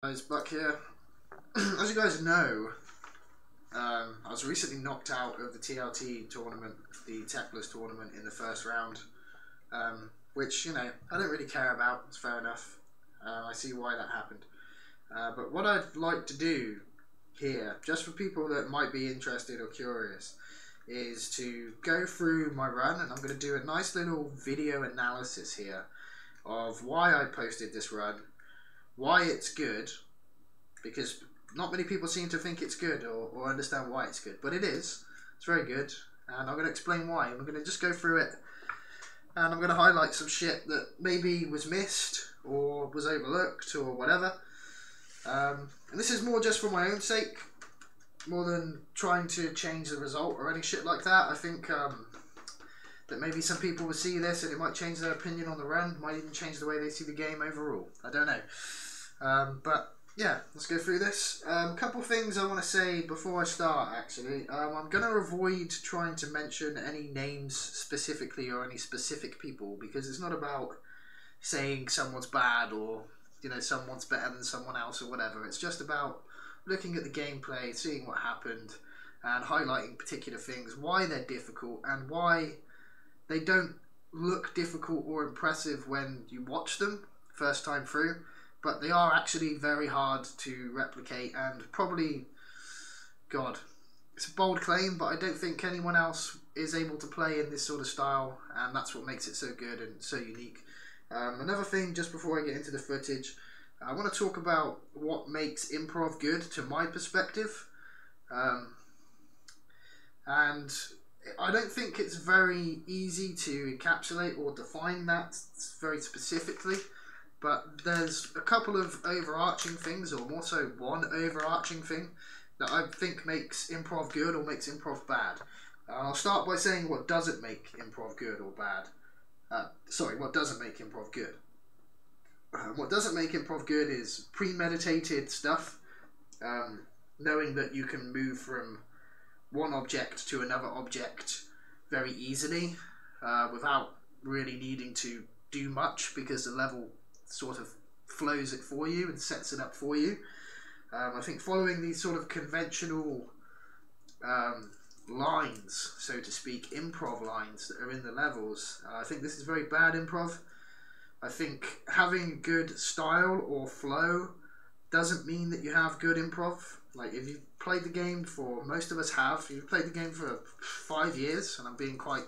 Guys, Buck here. As you guys know, I was recently knocked out of the TLT tournament, the techless tournament, in the first round, which, you know, I don't really care about. It's fair enough. I see why that happened. But what I'd like to do here, just for people that might be interested or curious, is to go through my run, and I'm going to do a nice little video analysis here of why I posted this run, why it's good, because not many people seem to think it's good or understand why it's good, but it is. It's very good, and I'm going to explain why. I'm going to just go through it, and I'm going to highlight some shit that maybe was missed or was overlooked or whatever. And this is more just for my own sake, more than trying to change the result or any shit like that. I think that maybe some people will see this and it might change their opinion on the run, might even change the way they see the game overall. I don't know. But yeah, let's go through this. A couple things I want to say before I start, actually. I'm going to avoid trying to mention any names specifically or any specific people, because it's not about saying someone's bad or, you know, someone's better than someone else or whatever. It's just about looking at the gameplay, seeing what happened, and highlighting particular things, why they're difficult and why they don't look difficult or impressive when you watch them first time through, but they are actually very hard to replicate, and probably, God, it's a bold claim, but I don't think anyone else is able to play in this sort of style, and that's what makes it so good and so unique. Another thing, just before I get into the footage, I want to talk about what makes improv good to my perspective, and I don't think it's very easy to encapsulate or define that very specifically, but there's a couple of overarching things, or more so one overarching thing, that I think makes improv good or makes improv bad. I'll start by saying what doesn't make improv good or bad. What doesn't make improv good. What doesn't make improv good is premeditated stuff, knowing that you can move from one object to another object very easily without really needing to do much, because the level sort of flows it for you and sets it up for you. I think following these sort of conventional lines, so to speak, improv lines that are in the levels, I think this is very bad improv. I think having good style or flow doesn't mean that you have good improv. Like, if you've played the game for, most of us have, you've played the game for 5 years, and I'm being quite,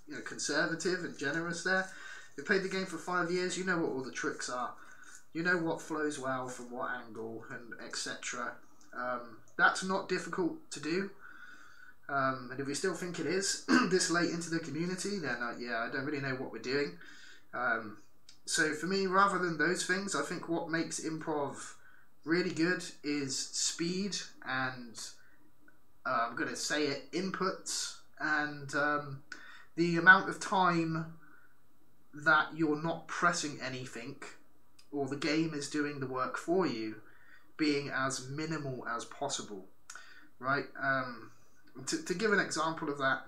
you know, conservative and generous there. If you've played the game for 5 years, you know what all the tricks are. You know what flows well from what angle, and etc. That's not difficult to do. And if we still think it is this late into the community, then yeah, I don't really know what we're doing. So for me, rather than those things, I think what makes improv really good is speed and, I'm going to say it, inputs, and the amount of time that you're not pressing anything, or the game is doing the work for you, being as minimal as possible, right? To give an example of that,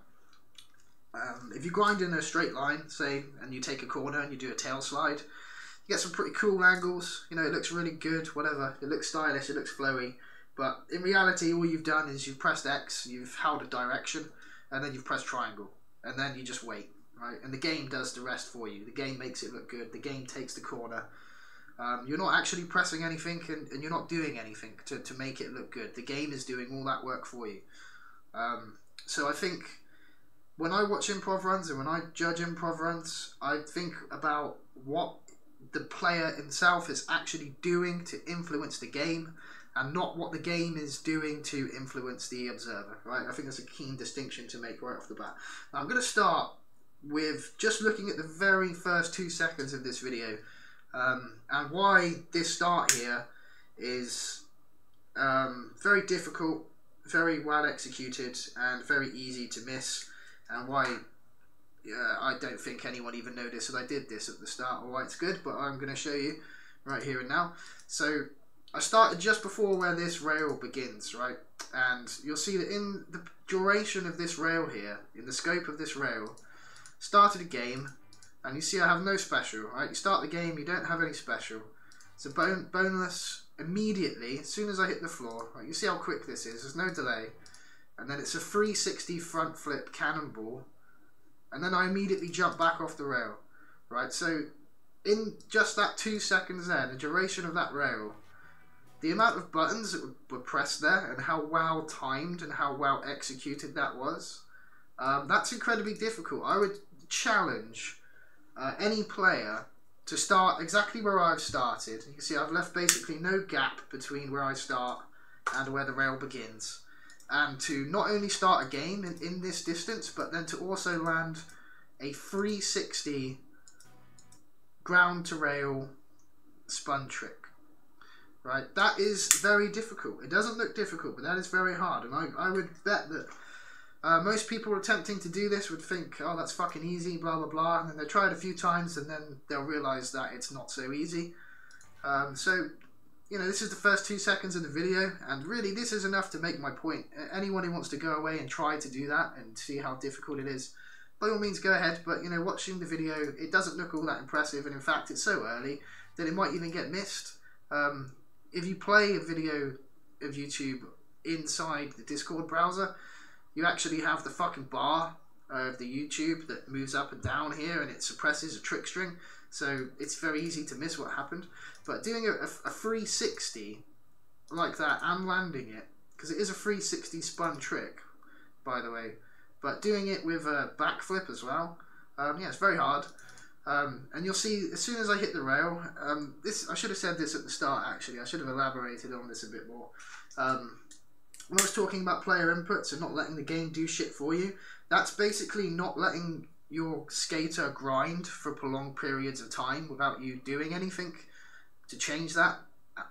if you grind in a straight line, say, and you take a corner and you do a tail slide, you get some pretty cool angles, you know, it looks really good, whatever, it looks stylish, it looks flowy, but in reality all you've done is you've pressed X, you've held a direction, and then you've pressed triangle, and then you just wait, right? And the game does the rest for you. The game makes it look good, the game takes the corner. You're not actually pressing anything, and you're not doing anything to make it look good. The game is doing all that work for you. So I think when I watch improv runs and when I judge improv runs, I think about what the player himself is actually doing to influence the game, and not what the game is doing to influence the observer, right? I think that's a keen distinction to make right off the bat. Now, I'm going to start with just looking at the very first 2 seconds of this video, and why this start here is very difficult, very well executed, and very easy to miss, and why I don't think anyone even noticed that I did this at the start, or why it's good, but I'm going to show you right here and now. So I started just before where this rail begins, right? And you'll see that in the duration of this rail here, in the scope of this rail, started a game, and you see I have no special, right? You start the game, you don't have any special. It's a boneless immediately, as soon as I hit the floor, right, you see how quick this is, there's no delay, and then it's a 360 front flip cannonball, and then I immediately jump back off the rail, right? So in just that 2 seconds there, the duration of that rail, the amount of buttons that were pressed there and how well timed and how well executed that was, that's incredibly difficult. I would challenge any player to start exactly where I've started. You can see I've left basically no gap between where I start and where the rail begins. And to not only start a game in this distance, but then to also land a 360 ground to rail spun trick. Right, that is very difficult. It doesn't look difficult, but that is very hard. And I would bet that most people attempting to do this would think, oh, that's fucking easy, blah, blah, blah. And then they try it a few times and then they'll realise that it's not so easy. So, you know, this is the first 2 seconds of the video. And really, this is enough to make my point. Anyone who wants to go away and try to do that and see how difficult it is, by all means, go ahead. But, you know, watching the video, it doesn't look all that impressive. And in fact, it's so early that it might even get missed. If you play a video of YouTube inside the Discord browser, you actually have the fucking bar of the YouTube that moves up and down here, and it suppresses a trick string, so it's very easy to miss what happened. But doing a 360 like that and landing it, because it is a 360 spun trick, by the way, but doing it with a backflip as well, yeah, it's very hard. And you'll see as soon as I hit the rail, I should have said this at the start actually, I should have elaborated on this a bit more. When I was talking about player inputs and not letting the game do shit for you, that's basically not letting your skater grind for prolonged periods of time without you doing anything to change that,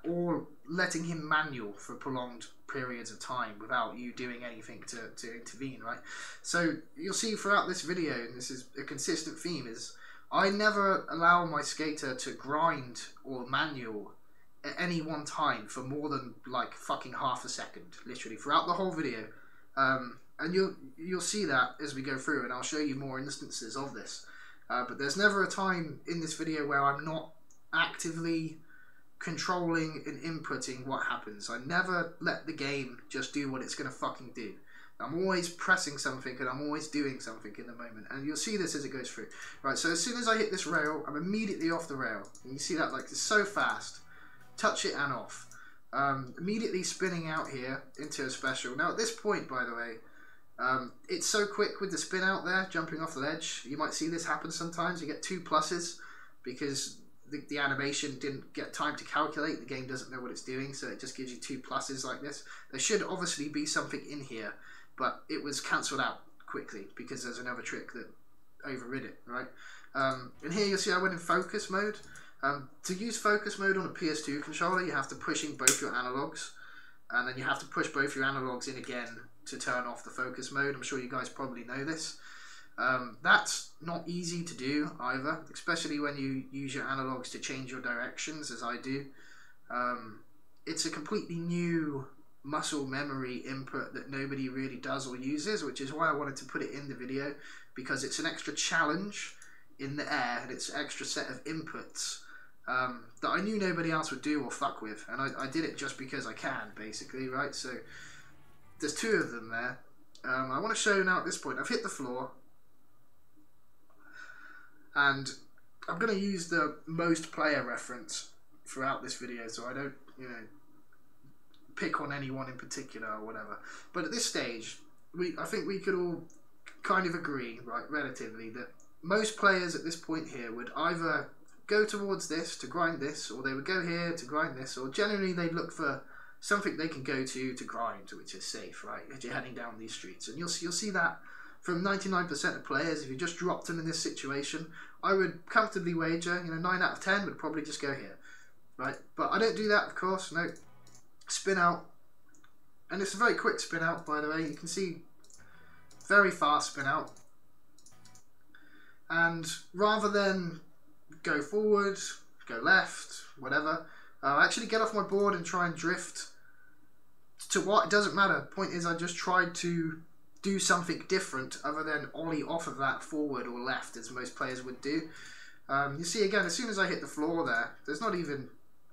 or letting him manual for prolonged periods of time without you doing anything to intervene, right? So you'll see throughout this video, and this is a consistent theme, is I never allow my skater to grind or manual at any one time for more than like fucking half a second, literally throughout the whole video. And you'll see that as we go through, and I'll show you more instances of this. But there's never a time in this video where I'm not actively controlling and inputting what happens. I never let the game just do what it's gonna fucking do. I'm always pressing something and I'm always doing something in the moment, and you'll see this as it goes through. Right, so as soon as I hit this rail, I'm immediately off the rail. And you see that, like, it's so fast. Touch it and off. Immediately spinning out here into a special. Now at this point, by the way, it's so quick with the spin out there, jumping off the ledge. You might see this happen sometimes. You get 2 pluses because the animation didn't get time to calculate. The game doesn't know what it's doing, so it just gives you 2 pluses like this. There should obviously be something in here, but it was cancelled out quickly because there's another trick that overrid it, right? And here you'll see I went in focus mode. To use focus mode on a PS2 controller, you have to push in both your analogs, and then you have to push both your analogs in again to turn off the focus mode. I'm sure you guys probably know this. That's not easy to do either, especially when you use your analogs to change your directions, as I do. It's a completely new muscle memory input that nobody really does or uses, which is why I wanted to put it in the video, because it's an extra challenge in the air, and it's an extra set of inputs that I knew nobody else would do or fuck with, and I did it just because I can, basically, right? So there's 2 of them there. I want to show you now at this point, I've hit the floor, and I'm going to use the most player reference throughout this video, so I don't, you know, pick on anyone in particular or whatever. But at this stage, I think we could all kind of agree, right, relatively, that most players at this point here would either go towards this to grind this, or they would go here to grind this, or generally they'd look for something they can go to grind, which is safe, right, as you're heading down these streets. And you'll see that from 99% of players. If you just dropped them in this situation, I would comfortably wager, you know, 9 out of 10 would probably just go here, right? But I don't do that, of course. No, spin out, and it's a very quick spin out, by the way. You can see very fast spin out, and rather than go forward, go left, whatever, I actually get off my board and try and drift to what, it doesn't matter. Point is, I just tried to do something different other than ollie off of that forward or left, as most players would do. You see again, as soon as I hit the floor there, there's not even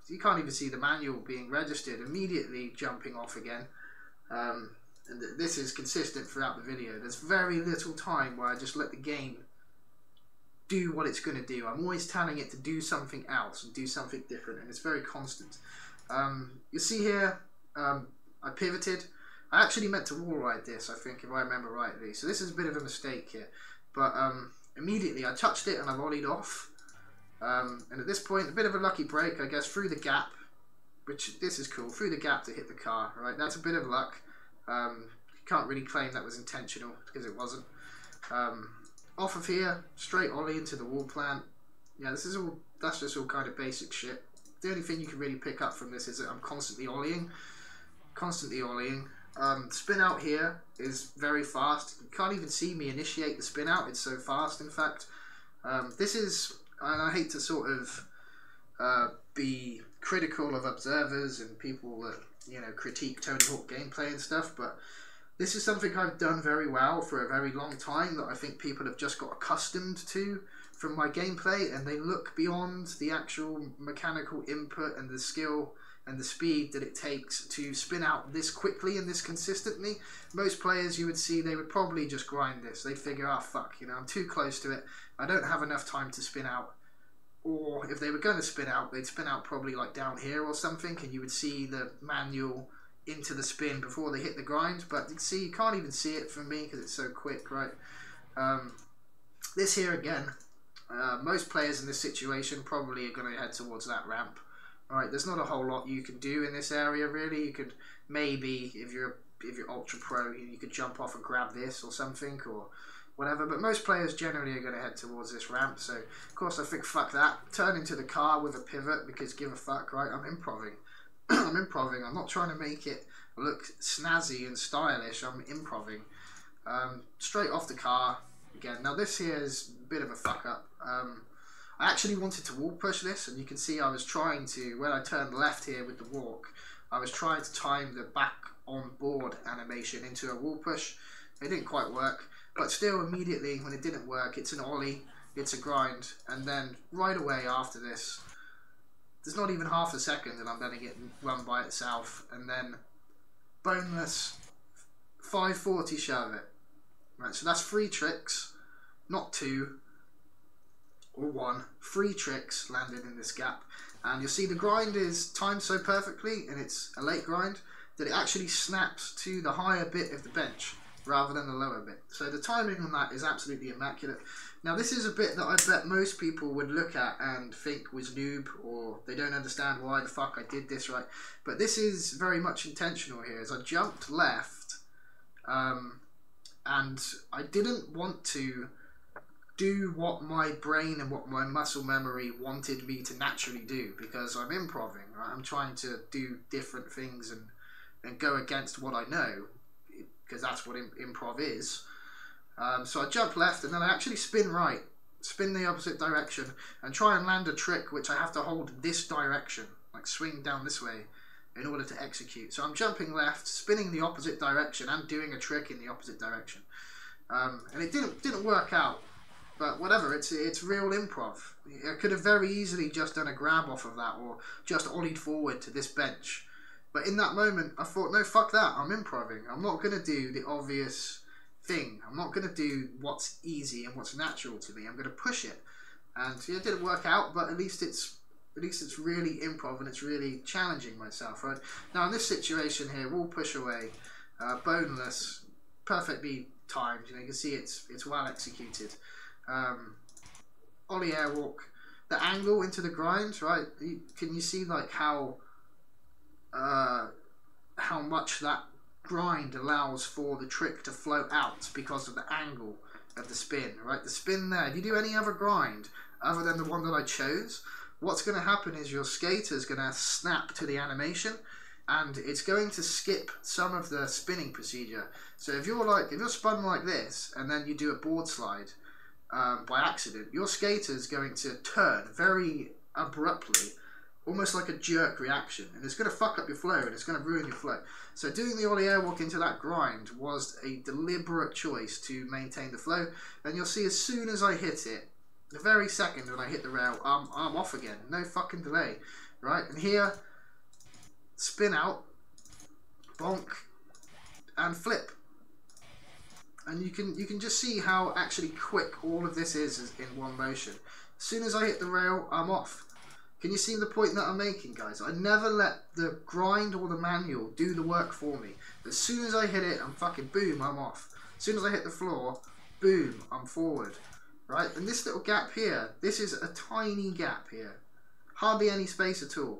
you can't even see the manual being registered, immediately jumping off again. And this is consistent throughout the video. There's very little time where I just let the game do what it's going to do. I'm always telling it to do something else and do something different, and it's very constant. You see here, I pivoted. I actually meant to wall ride this, I think, if I remember rightly. So this is a bit of a mistake here. But immediately I touched it and I volleyed off. And at this point, a bit of a lucky break, I guess, through the gap. Which, this is cool, through the gap to hit the car, right? That's a bit of luck. Can't really claim that was intentional, because it wasn't. Off of here, straight ollie into the wall plant. Yeah, that's just all kind of basic shit. The only thing you can really pick up from this is that I'm constantly ollieing. Spin out here is very fast. You can't even see me initiate the spin out, it's so fast, in fact. This is, and I hate to sort of be critical of observers and people that, you know, critique Tony Hawk gameplay and stuff, but this is something I've done very well for a very long time that I think people have just got accustomed to from my gameplay, and they look beyond the actual mechanical input and the skill and the speed that it takes to spin out this quickly and this consistently. Most players, you would see, they would probably just grind this. They'd figure, oh fuck, you know, I'm too close to it, I don't have enough time to spin out. Or if they were going to spin out, they'd spin out probably like down here or something, and you would see the manual into the spin before they hit the grind. But you see, you can't even see it from me because it's so quick, right? This here again, most players in this situation probably are going to head towards that ramp. Alright, there's not a whole lot you can do in this area really. You could maybe, if you're ultra pro, you could jump off and grab this or something or whatever, but most players generally are going to head towards this ramp. So of course I think fuck that, turn into the car with a pivot, because give a fuck, right? I'm improving. I'm not trying to make it look snazzy and stylish. I'm improving. Straight off the car again. Now this here is a bit of a fuck up. I actually wanted to wall push this, and you can see I was trying to, when I turned left here with the walk, I was trying to time the back on board animation into a wall push. It didn't quite work, but still immediately when it didn't work, it's an ollie, it's a grind, and then right away after this, there's not even half a second and I'm letting it run by itself, and then boneless 540 shove it. Right, so that's 3 tricks, not 2 or 1, 3 tricks landed in this gap. And you'll see the grind is timed so perfectly, and it's a late grind, that it actually snaps to the higher bit of the bench rather than the lower bit. So the timing on that is absolutely immaculate. Now this is a bit that I bet most people would look at and think was noob, or they don't understand why the fuck I did this, right? But this is very much intentional here, as I jumped left, and I didn't want to do what my brain and what my muscle memory wanted me to naturally do, because I'm improving, right? I'm trying to do different things and go against what I know, because that's what improv is. So I jump left, and then I actually spin right, spin the opposite direction, and try and land a trick which I have to hold this direction, like swing down this way, in order to execute. So I'm jumping left, spinning the opposite direction, and doing a trick in the opposite direction. And it didn't work out, but whatever, it's real improv. I could have very easily just done a grab off of that, or just ollied forward to this bench. But in that moment, I thought, no, fuck that, I'm improving. I'm not going to do the obvious thing. I'm not going to do what's easy and what's natural to me. I'm going to push it. And yeah, it didn't work out, but at least it's really improv, and it's really challenging myself, right? Now in this situation here, wall push away, boneless, perfectly timed. You know, you can see it's well executed. Ollie airwalk, the angle into the grind, right? Can you see like how much that grind allows for the trick to flow out because of the angle of the spin, right? The spin there, if you do any other grind other than the one that I chose, what's going to happen is your skater's going to snap to the animation, and it's going to skip some of the spinning procedure. So if you're spun like this and then you do a board slide by accident, your skater's going to turn very abruptly, almost like a jerk reaction, and it's going to fuck up your flow, and it's going to ruin your flow. So doing the ollie airwalk into that grind was a deliberate choice to maintain the flow, and you'll see as soon as I hit it, the very second when I hit the rail, I'm off again, no fucking delay. right? And here, spin out, bonk, and flip. And you can just see how actually quick all of this is in one motion. As soon as I hit the rail, I'm off. Can you see the point that I'm making, guys? I never let the grind or the manual do the work for me. As soon as I hit it, I'm fucking boom, I'm off. As soon as I hit the floor, boom, I'm forward. Right? And this little gap here, this is a tiny gap here. Hardly any space at all.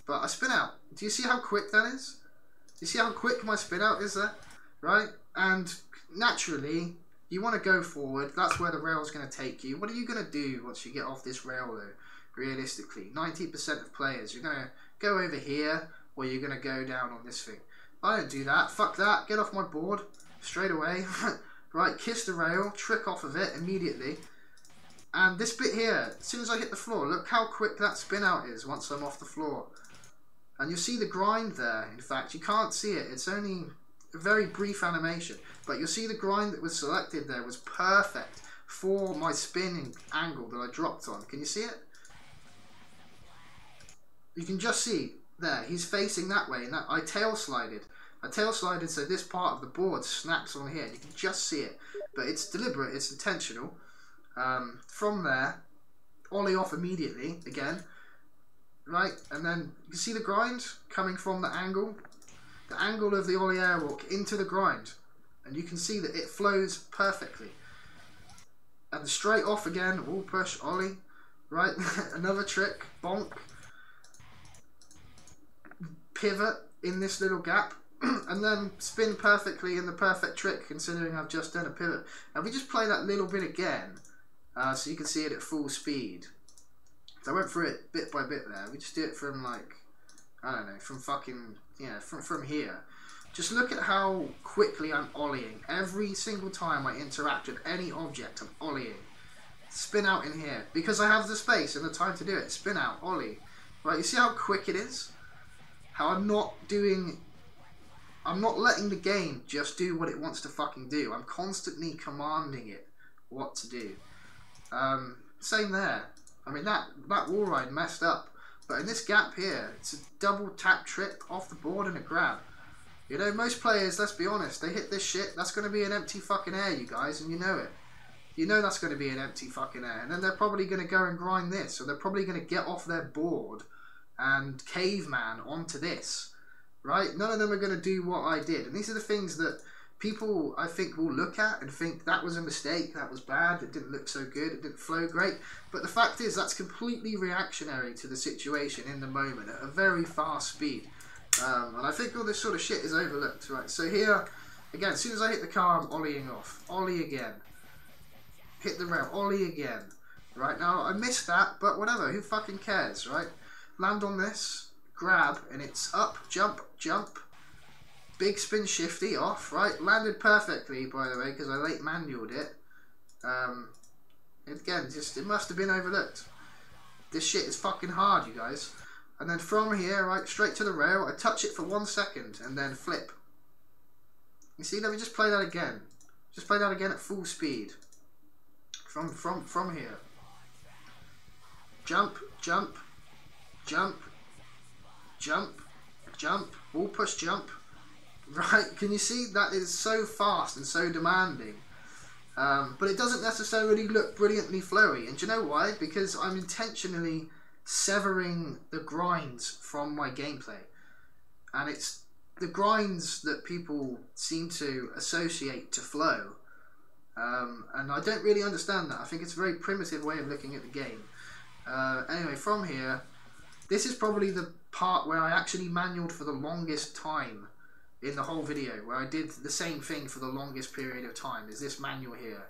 But I spin out. Do you see how quick that is? Do you see how quick my spin out is there? Right? And naturally, you want to go forward. That's where the rail's going to take you. What are you going to do once you get off this rail, though? Realistically, 90% of players, you're going to go over here, or you're going to go down on this thing. I don't do that. Fuck that. Get off my board straight away. Right, kiss the rail, trick off of it immediately. And this bit here, as soon as I hit the floor, look how quick that spin out is once I'm off the floor. And you see the grind there. In fact, you can't see it. It's only a very brief animation. But you'll see the grind that was selected there was perfect for my spinning angle that I dropped on. Can you see it? You can just see there, he's facing that way, and that I tail slided. I tail slided so this part of the board snaps on here. You can just see it, but it's deliberate, it's intentional. From there, ollie off immediately again, right, and then you can see the grind coming from the angle of the ollie airwalk into the grind, and you can see that it flows perfectly. And straight off again, wall push, ollie, right, another trick, bonk. Pivot in this little gap and then spin perfectly in the perfect trick, considering I've just done a pivot. And we just play that little bit again so you can see it at full speed. So I went through it bit by bit there. We just do it from like, I don't know, from fucking, yeah, from here. Just look at how quickly I'm ollieing. Every single time I interact with any object, I'm ollieing. Spin out in here because I have the space and the time to do it. Spin out, ollie. Right, you see how quick it is? How I'm not letting the game just do what it wants to fucking do. I'm constantly commanding it what to do. Same there. I mean, that wall ride messed up. But in this gap here, it's a double tap trick off the board and a grab. You know, most players, let's be honest, they hit this shit, that's going to be an empty fucking air, you guys, and you know it. You know that's going to be an empty fucking air. And then they're probably going to go and grind this, or they're probably going to get off their board and caveman onto this, right? None of them are going to do what I did. And these are the things that people, I think, will look at and think that was a mistake, that was bad, it didn't look so good, it didn't flow great. But the fact is, that's completely reactionary to the situation in the moment at a very fast speed. And I think all this sort of shit is overlooked, right? So here, again, as soon as I hit the car, I'm ollieing off. Ollie again. Hit the rail, ollie again. Right, now, I missed that, but whatever, who fucking cares, right? Land on this, grab, and it's up, jump, jump, big spin shifty, off, right? Landed perfectly, by the way, because I late manualed it. Again, just, it must have been overlooked. This shit is fucking hard, you guys. And then from here, right, straight to the rail, I touch it for 1 second, and then flip. You see, let me just play that again. Just play that again at full speed. From here. Jump, jump, jump, jump, jump, wall push, jump. Right, can you see? That is so fast and so demanding. But it doesn't necessarily look brilliantly flowy. And do you know why? Because I'm intentionally severing the grinds from my gameplay. And it's the grinds that people seem to associate to flow. And I don't really understand that. I think it's a very primitive way of looking at the game. Anyway, from here, this is probably the part where I actually manualed for the longest time in the whole video, where I did the same thing for the longest period of time, is this manual here.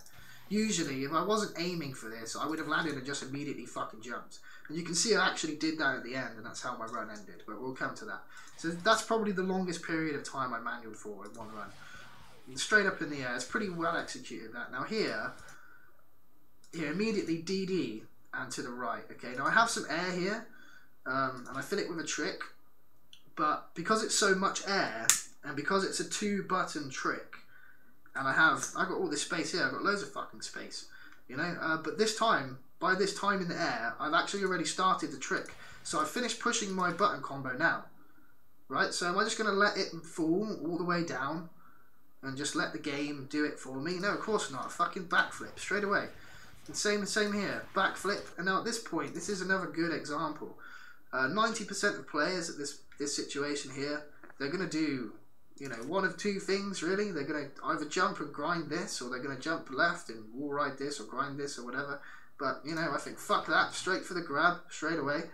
Usually, if I wasn't aiming for this, I would have landed and just immediately fucking jumped. And you can see I actually did that at the end, and that's how my run ended, but we'll come to that. So that's probably the longest period of time I manualed for in one run. And straight up in the air, it's pretty well executed that. Now here immediately DD and to the right, okay? Now I have some air here, and I fill it with a trick, but because it's so much air, and because it's a 2-button trick, and I've got all this space here, I've got loads of fucking space, you know, but this time, by this time in the air, I've actually already started the trick. So I've finished pushing my button combo now. Right, so am I just going to let it fall all the way down and just let the game do it for me? No, of course not. Fucking backflip straight away. And same here. Backflip. And now at this point, this is another good example. 90% of players at this situation here, they're going to do, you know, one of two things really. They're going to either jump and grind this, or they're going to jump left and wall ride this, or grind this, or whatever. But, you know, I think fuck that. Straight for the grab, straight away.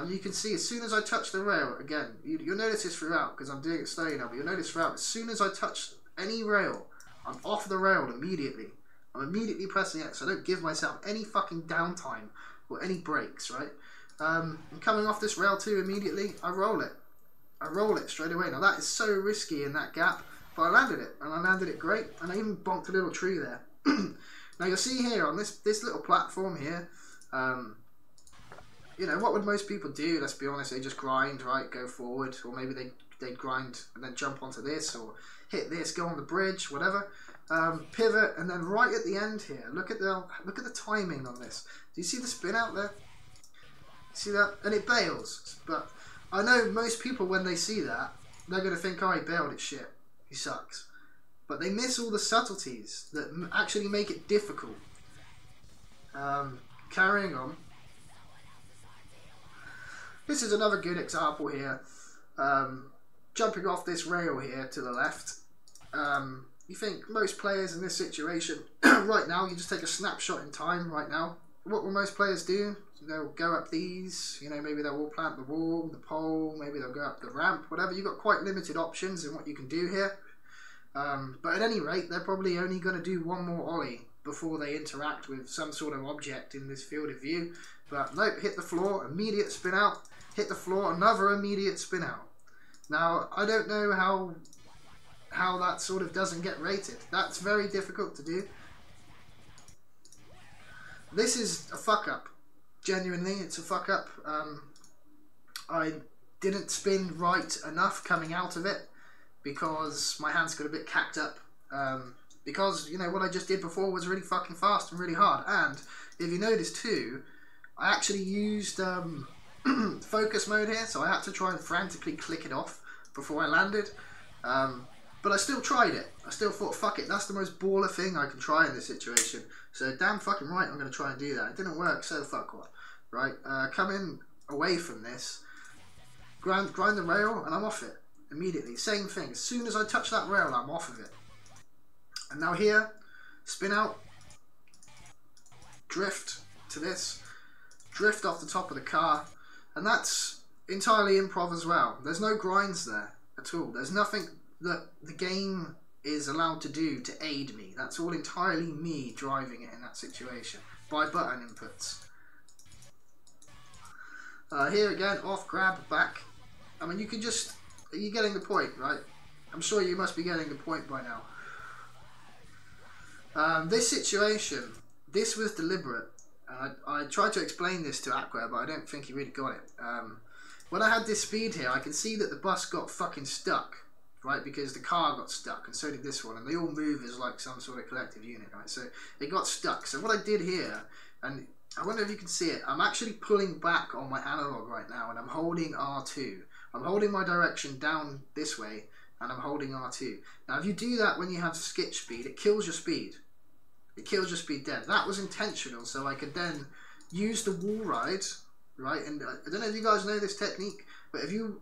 You can see as soon as I touch the rail, again, you'll notice this throughout, because I'm doing it slowly now, but you'll notice throughout, as soon as I touch any rail, I'm off the rail immediately. I'm immediately pressing X. I don't give myself any fucking downtime or any breaks, right? I'm coming off this rail too immediately. I roll it. I roll it straight away. Now that is so risky in that gap, but I landed it, and I landed it great, and I even bonked a little tree there. Now you'll see here on this little platform here, you know, what would most people do? Let's be honest, they just grind, right, go forward, or maybe they'd grind and then jump onto this, or hit this, go on the bridge, whatever. Pivot, and then right at the end here, look at the timing on this. Do you see the spin out there? See that? And it bails. But I know most people, when they see that, they're going to think, oh, he bailed, it's shit, he sucks. But they miss all the subtleties that actually make it difficult. Carrying on. This is another good example here. Jumping off this rail here to the left. You think most players in this situation, right now, you just take a snapshot in time right now. What will most players do? They'll go up these, you know, maybe they'll wall plant the wall, the pole, maybe they'll go up the ramp, whatever. You've got quite limited options in what you can do here. But at any rate, they're probably only going to do one more ollie before they interact with some sort of object in this field of view. But nope, hit the floor, immediate spin out, hit the floor, another immediate spin out. Now, I don't know how that sort of doesn't get rated. That's very difficult to do. This is a fuck up. Genuinely, it's a fuck up. I didn't spin right enough coming out of it because my hands got a bit cacked up. Because, you know, what I just did before was really fucking fast and really hard. And if you notice too, I actually used focus mode here, so I had to try and frantically click it off before I landed. But I still tried it. I still thought, fuck it, that's the most baller thing I can try in this situation. So damn fucking right, I'm going to try and do that. It didn't work, so fuck what. Right, coming away from this, grind the rail, and I'm off it immediately. Same thing, as soon as I touch that rail, I'm off of it. And now here, spin out, drift to this, drift off the top of the car, and that's entirely improv as well. There's no grinds there at all. There's nothing that the game is allowed to do to aid me. That's all entirely me driving it in that situation by button inputs. Here again, off, grab, back. I mean, you can just, are you getting the point, right? I'm sure you must be getting the point by now. This situation, this was deliberate. I tried to explain this to Aqua, but I don't think he really got it. When I had this speed here, I can see that the bus got fucking stuck, right? Because the car got stuck, and so did this one, and they all move as like some sort of collective unit, right? So it got stuck. So what I did here, and I wonder if you can see it, I'm actually pulling back on my analog right now, and I'm holding R2. I'm holding my direction down this way, and I'm holding R2. Now if you do that when you have skitch speed, it kills your speed. It kills your speed dead. That was intentional, so I could then use the wall ride, right? And I don't know if you guys know this technique, but if you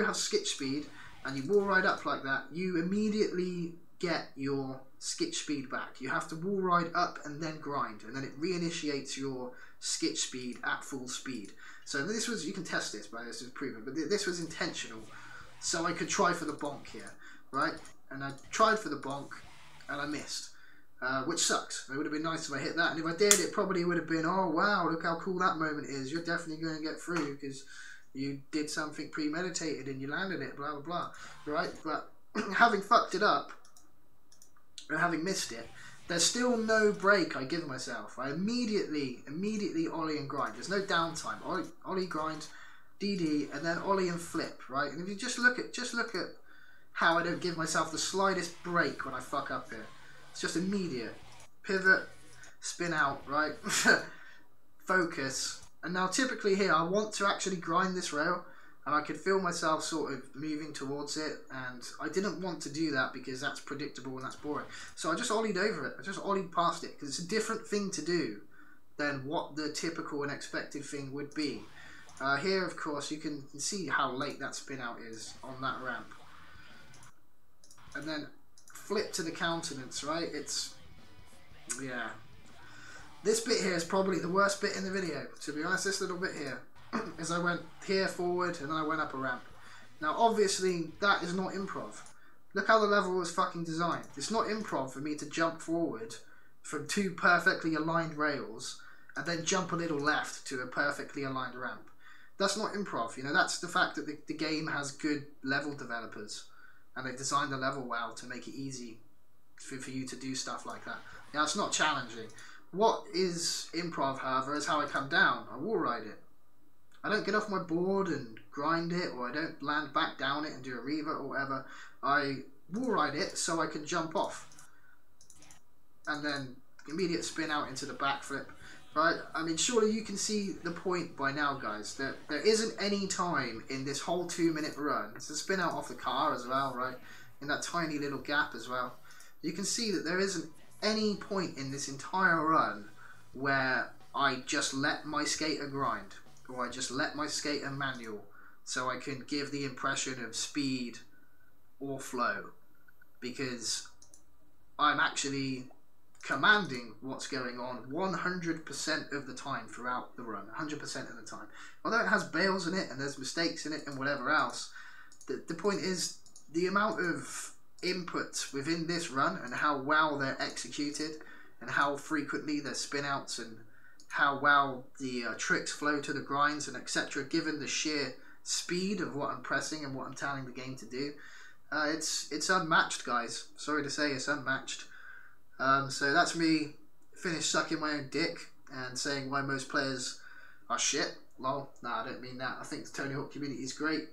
have skitch speed and you wall ride up like that, you immediately get your skitch speed back. You have to wall ride up and then grind, and then it reinitiates your skitch speed at full speed. So this was, you can test this, by this is proven, but this was intentional, so I could try for the bonk here, right? And I tried for the bonk, and I missed. Which sucks. It would have been nice if I hit that, and if I did, it probably would have been, oh wow, look how cool that moment is, you're definitely going to get through because you did something premeditated and you landed it, blah blah blah, right? But having fucked it up and having missed it, there's still no break I give myself. I immediately ollie and grind. There's no downtime. Ollie, grind, DD, and then ollie and flip, right? And if you just look at how I don't give myself the slightest break when I fuck up here. It's just immediate. Pivot, spin out, right? focus. And now typically here I want to actually grind this rail, and I could feel myself sort of moving towards it, and I didn't want to do that because that's predictable and that's boring. So I just ollied over it. I just ollied past it because it's a different thing to do than what the typical and expected thing would be. Here, of course, you can see how late that spin out is on that ramp. And then flip to the countenance, right? It's, yeah. This bit here is probably the worst bit in the video, to be honest. This little bit here, as I went here forward and then I went up a ramp. Now, obviously, that is not improv. Look how the level was fucking designed. It's not improv for me to jump forward from two perfectly aligned rails and then jump a little left to a perfectly aligned ramp. That's not improv, you know. That's the fact that the game has good level developers and they designed the level well to make it easy for you to do stuff like that. Now, it's not challenging. What is improv, however, is how I come down. I wall ride it. I don't get off my board and grind it, or I don't land back down it and do a revert or whatever. I wall ride it so I can jump off. And then immediate spin out into the backflip. Right? I mean, surely you can see the point by now, guys, that there isn't any time in this whole 2-minute run. It's a spin out off the car as well, right? In that tiny little gap as well. You can see that there isn't any point in this entire run where I just let my skater grind, or I just let my skater manual, so I can give the impression of speed or flow, because I'm actually commanding what's going on 100% of the time throughout the run, 100% of the time. Although it has bails in it and there's mistakes in it and whatever else, the point is the amount of input within this run and how well they're executed and how frequently they're spin outs and how well the tricks flow to the grinds and etc., given the sheer speed of what I'm pressing and what I'm telling the game to do. It's unmatched, guys. Sorry to say, it's unmatched. So that's me finished sucking my own dick and saying why most players are shit. Lol. Nah, I don't mean that. I think the Tony Hawk community is great.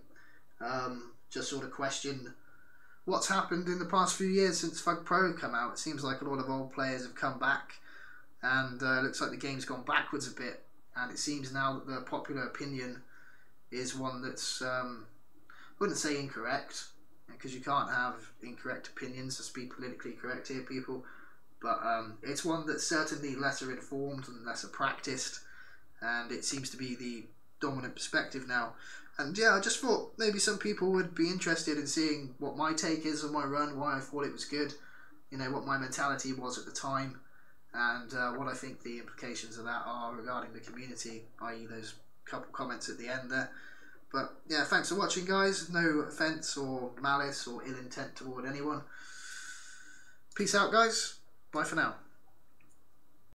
Just sort of question what's happened in the past few years since Fug Pro come out. It seems like a lot of old players have come back, and it looks like the game's gone backwards a bit, and it seems now that the popular opinion is one that's, I wouldn't say incorrect, because you can't have incorrect opinions. Let's be politically correct here, people. But it's one that's certainly lesser informed and lesser practiced, and it seems to be the dominant perspective now. And yeah, I just thought maybe some people would be interested in seeing what my take is on my run, why I thought it was good, you know, what my mentality was at the time, and what I think the implications of that are regarding the community, i.e. those couple comments at the end there. But yeah, thanks for watching, guys. No offence or malice or ill intent toward anyone. Peace out, guys. Bye for now.